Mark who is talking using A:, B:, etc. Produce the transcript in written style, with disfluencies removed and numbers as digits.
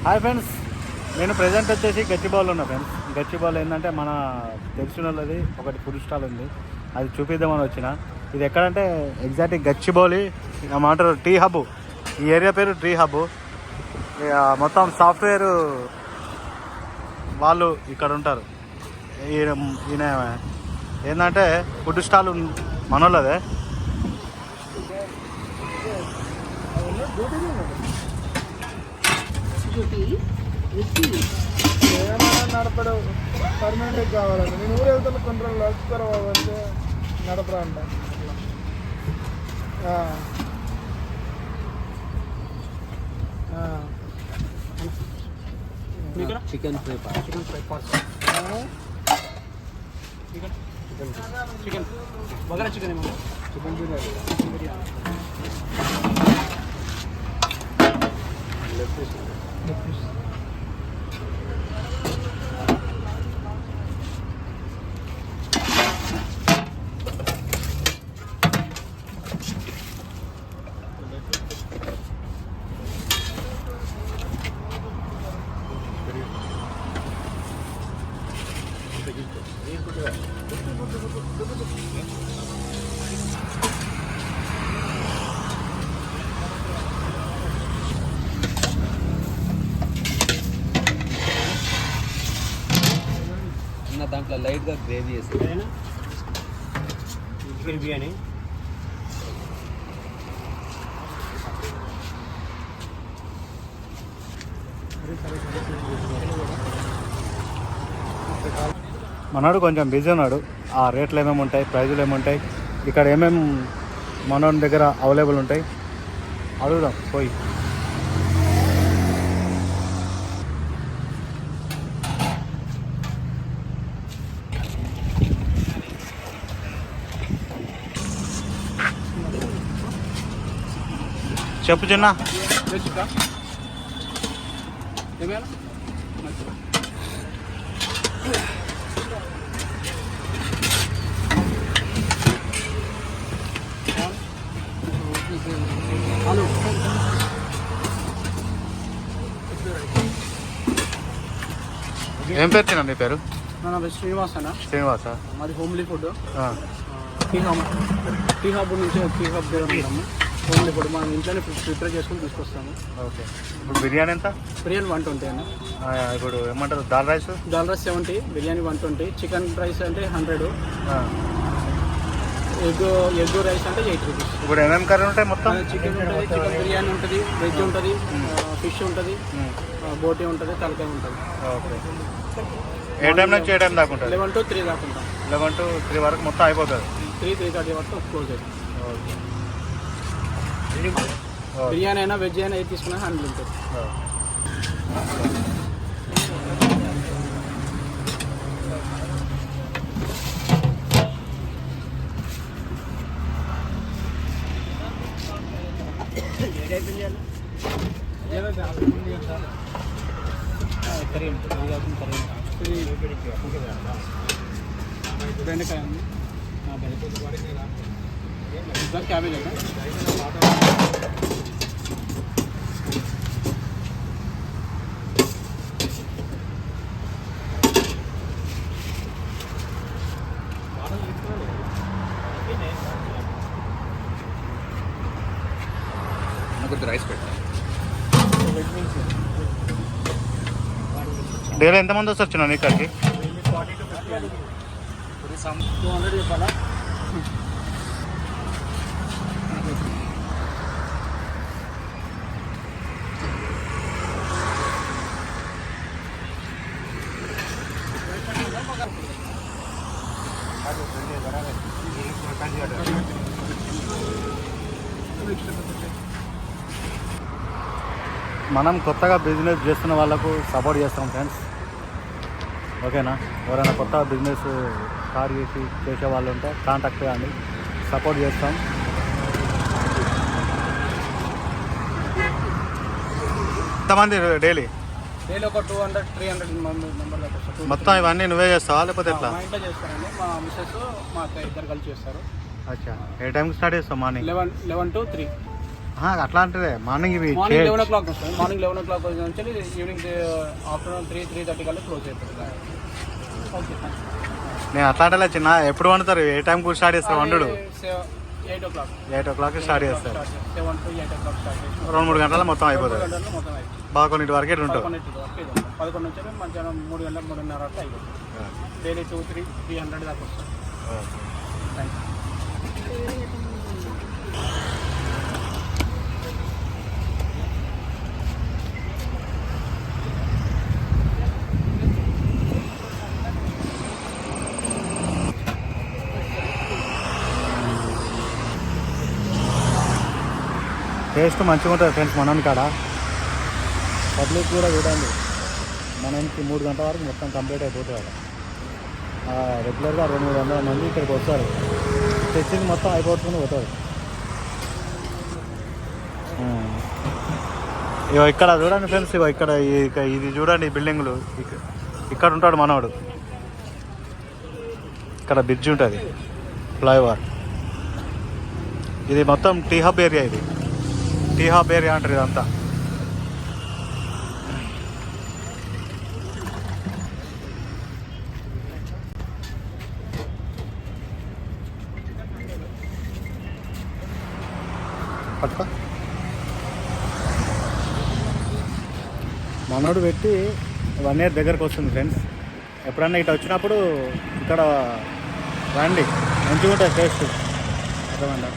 A: Hi friends, నేను present వచ్చేసి గచ్చిబౌలిలో ఉన్నా ఫ్రెండ్స్. గచ్చిబౌలి ఏంటంటే మన తెలిసిన వాళ్ళది ఒకటి ఫుడ్ స్టాల్ ఉంది, అది చూపిద్దామని వచ్చిన. ఇది ఎక్కడంటే ఎగ్జాక్ట్ గచ్చిబౌలి ఏమంటారు టీ హబ్. ఈ ఏరియా పేరు టీ హబ్. మొత్తం సాఫ్ట్వేర్ వాళ్ళు ఇక్కడ ఉంటారు. ఈయన ఏంటంటే ఫుడ్ స్టాల్ మనోళ్ళదే.
B: ఏమైనా నడపడం పర్మనెంట్ కావాలండి. నేను ఊరు వెళ్తాను కొన్ని రోజులు వచ్చుకోవాలంటే నడపరా అంట.
C: Chicken fry chicken bagara chicken ఏమో చికెన్ బిర్యానీ దాంట్లో లైట్గా గ్రేవీ వేస్తుంది. చికెన్ బిర్యానీ
A: మనోడు కొంచెం బిజీ ఉన్నాడు. ఆ రేట్లు ఏమేమి ఉంటాయి, ప్రైజులు ఏముంటాయి, ఇక్కడ ఏమేమి మనోడి దగ్గర అవైలబుల్ ఉంటాయి అడుగుదాం పోయి. చెప్పు చిన్న. ఏం పేరు తిన్నా నీ పేరు?
C: శ్రీనివాస్ అన్న.
A: శ్రీనివాస.
C: మాది హోమ్లీ ఫుడ్. టీ హబ్ నుంచి టీ హబ్ దగ్గర ఉంటాము. హోమ్లీ ఫుడ్ మనం ఇంట్లోనే ప్రిపేర్ చేసుకుని తీసుకొస్తాము.
A: ఓకే. ఇప్పుడు బిర్యానీ ఎంత?
C: బిర్యానీ 120 అన్న.
A: ఇప్పుడు ఏమంటారు dal rice?
C: Dal rice 70, biryani 120, chicken rice అంటే 100, ఎగ్ రైస్ అంటే 80 రూపీస్.
A: ఇప్పుడు ఏమేమి కర్రీ ఉంటాయి మొత్తం?
C: చికెన్ ఉంటుంది, చికెన్ బిర్యానీ ఉంటుంది, వెజ్ ఉంటుంది, ఫిష్ ఉంటుంది, బోటీ ఉంటుంది, తలకాయ ఉంటుంది.
A: ఓకే. ఏ టైం నుంచి ఏ టైం దాకా ఉంటుంది?
C: 11 to 3 దాకా ఉంటాం.
A: 11 to 3 వరకు మొత్తం అయిపోతుంది.
C: 3:30 వరకు క్లోజ్ అవుతుంది.
A: ఓకే.
C: బిర్యానీ అయినా వెజ్ అయినా ఏది తీసుకున్నా హ్యాండిల్ ఉంటుంది. కర్రీ బెండకాయ ఉంది, క్యాబేజ్ అయితే
A: రైస్ పెట్టాలి. డైలీ ఎంతమంది వస్తారు చిన్న ఇక్కడికి?
C: 200 చెప్పాలా?
A: మనం కొత్తగా బిజినెస్ చేస్తున్న వాళ్ళకు సపోర్ట్ చేస్తాం ఫ్రెండ్స్, ఓకేనా? ఎవరైనా కొత్తగా బిజినెస్ స్టార్ట్ చేసే వాళ్ళు ఉంటే కాంటాక్ట్ చేయండి, సపోర్ట్ చేస్తాం. ఎంతమంది డైలీ?
C: డైలీ ఒక 200-300 మెంబర్లు వస్తారు.
A: మొత్తం ఇవన్నీ నువ్వే చేస్తావా లేకపోతే ఎట్లా?
C: మా ఇంట్లో చేస్తారండి, మా మిస్సెస్ మా అక్క ఇద్దరు కలిసి చేస్తారు.
A: అచ్చా. ఏ టైంకి స్టార్ట్ చేస్తాం? Morning
C: 11 to 3.
A: అట్లాంటిదే మార్నింగ్ ఇవి
C: మార్నింగ్ 11 వస్తుంది. మార్నింగ్ 11 నుంచి ఈవినింగ్ ఆఫ్టర్నూన్ 3:30 కల్లా క్లోజ్ అయిపోతుంది. ఓకే,
A: నేను అట్లాంటిలే చిన్న ఎప్పుడు వండుతారు? ఏ టైంకు స్టార్ట్ చేస్తారు వండుడు?
C: 8 o'clock
A: స్టార్ట్ చేస్తారు.
C: 7 to 8 o'clock స్టార్ట్ చేసి
A: 2-3 గంటల మొత్తం అయిపోతుంది.
C: గంటల్లో మొత్తం అయిపోతుంది.
A: 11 వరకు ఇట్లా ఉంటుంది.
C: 11 నుంచి మధ్యాహ్నం 3 గంటల 3:30 అట్లా అయిపోతుంది. డైలీ 300 దాకా వస్తుంది. Thank you.
A: టేస్ట్ మంచిగా ఉంటుంది ఫ్రెండ్స్ మనం కాడ. పబ్లిక్ కూడా చూడండి, మనకి 3 గంటల వరకు మొత్తం కంప్లీట్ అయిపోతుంది అక్కడ. రెగ్యులర్గా 200-300 మంది ఇక్కడికి వస్తారు. తెచ్చింది మొత్తం అయిపోతుంది పోతుంది. ఇగో ఇక్కడ చూడండి ఫ్రెండ్స్, ఇగో ఇక్కడ ఇది చూడండి, ఈ బిల్డింగ్లు ఇక్కడ ఉంటాడు మనవాడు. ఇక్కడ బ్రిడ్జ్ ఉంటుంది, ఫ్లైఓవర్. ఇది మొత్తం టీ హబ్ ఏరియా. ఇది టీ హబ్ ఏరియా అంటారు ఇదంతా. పట్టుకో. మనోడు పెట్టి 1 year దగ్గరకు వస్తుంది ఫ్రెండ్స్. ఎప్పుడన్నా ఇటు వచ్చినప్పుడు ఇక్కడ రండి, మంచిగా ఉంటుంది టేస్ట్. అర్థమైందా?